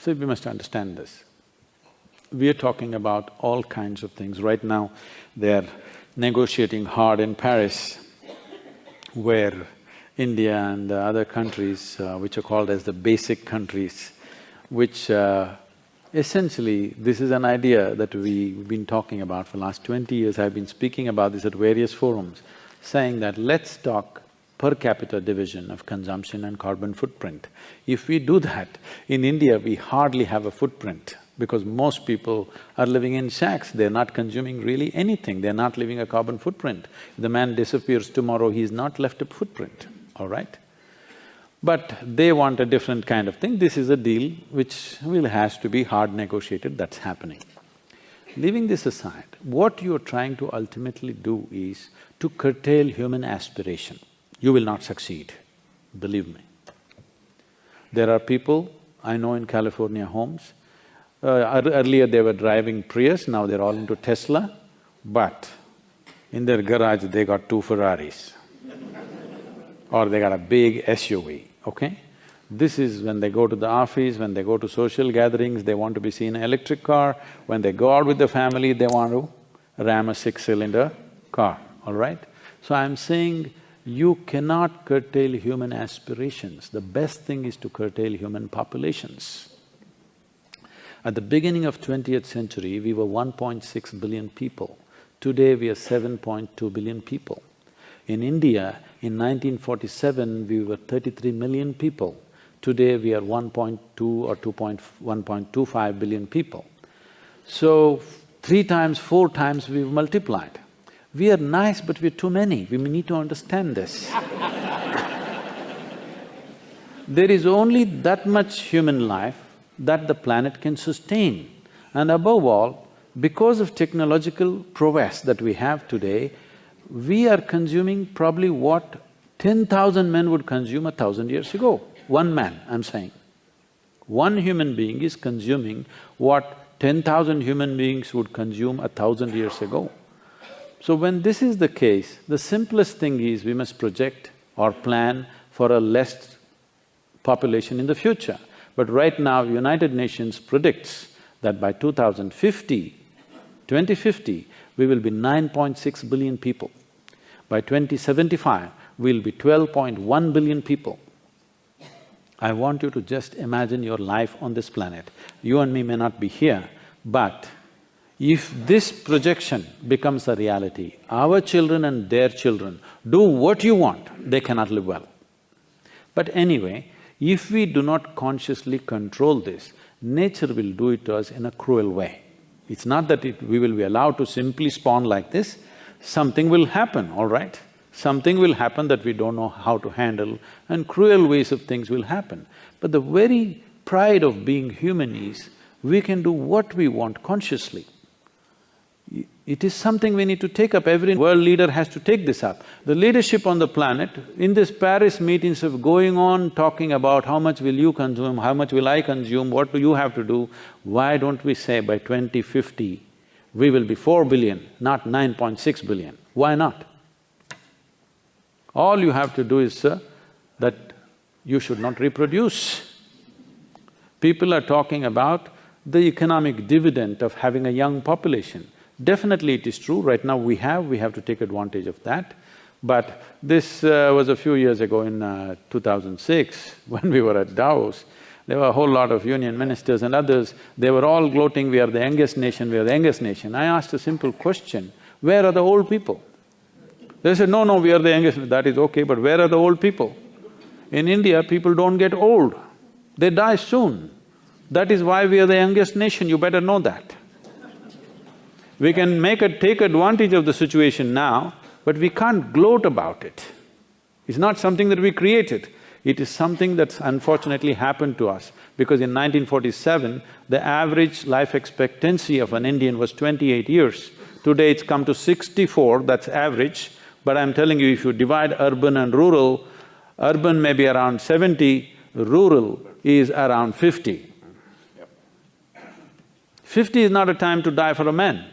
So we must understand this. We are talking about all kinds of things. Right now, they are negotiating hard in Paris, where India and the other countries, which are called as the basic countries, which essentially, this is an idea that we've been talking about for the last 20 years. I've been speaking about this at various forums, saying that let's talk per capita division of consumption and carbon footprint. If we do that, in India we hardly have a footprint because most people are living in shacks, they're not consuming really anything, they're not leaving a carbon footprint. If the man disappears tomorrow, he's not left a footprint, all right? But they want a different kind of thing. This is a deal which has to be hard negotiated, that's happening. Leaving this aside, what you're trying to ultimately do is to curtail human aspiration. You will not succeed, believe me. There are people I know in California homes, earlier they were driving Prius, now they're all into Tesla, but in their garage they got 2 Ferraris or they got a big SUV, okay? This is when they go to the office, when they go to social gatherings, they want to be seen in an electric car. When they go out with the family, they want to ram a 6-cylinder car, all right? So I'm saying you cannot curtail human aspirations. The best thing is to curtail human populations. At the beginning of 20th century, we were 1.6 billion people. Today, we are 7.2 billion people. In India, in 1947, we were 33 million people. Today, we are 1.2 or 1.25 billion people. So, 3 times, 4 times we've multiplied. We are nice, but we're too many. We need to understand this. There is only that much human life that the planet can sustain. And above all, because of technological prowess that we have today, we are consuming probably what 10,000 men would consume 1,000 years ago. One man, I'm saying. One human being is consuming what 10,000 human beings would consume 1,000 years ago. So when this is the case, the simplest thing is we must project or plan for a less population in the future. But right now, United Nations predicts that by 2050, we will be 9.6 billion people. By 2075, we'll be 12.1 billion people. I want you to just imagine your life on this planet. You and me may not be here, but if this projection becomes a reality, our children and their children do what you want, they cannot live well. But anyway, if we do not consciously control this, nature will do it to us in a cruel way. It's not that we will be allowed to simply spawn like this, something will happen, all right? Something will happen that we don't know how to handle and cruel ways of things will happen. But the very pride of being human is, we can do what we want consciously. It is something we need to take up, every world leader has to take this up. The leadership on the planet, in this Paris meetings of going on talking about how much will you consume, how much will I consume, what do you have to do, why don't we say by 2050, we will be 4 billion, not 9.6 billion, why not? All you have to do is, that you should not reproduce. People are talking about the economic dividend of having a young population. Definitely it is true, right now we have to take advantage of that. But this was a few years ago in 2006, when we were at Davos, there were a whole lot of union ministers and others, they were all gloating, we are the youngest nation, we are the youngest nation. I asked a simple question, where are the old people? They said, no, we are the youngest, that is okay, but where are the old people? In India, people don't get old, they die soon. That is why we are the youngest nation, you better know that. We can take advantage of the situation now, but we can't gloat about it. It's not something that we created, it is something that's unfortunately happened to us. Because in 1947, the average life expectancy of an Indian was 28 years. Today it's come to 64, that's average, but I'm telling you, if you divide urban and rural, urban may be around 70, rural is around 50. 50 is not a time to die for a man.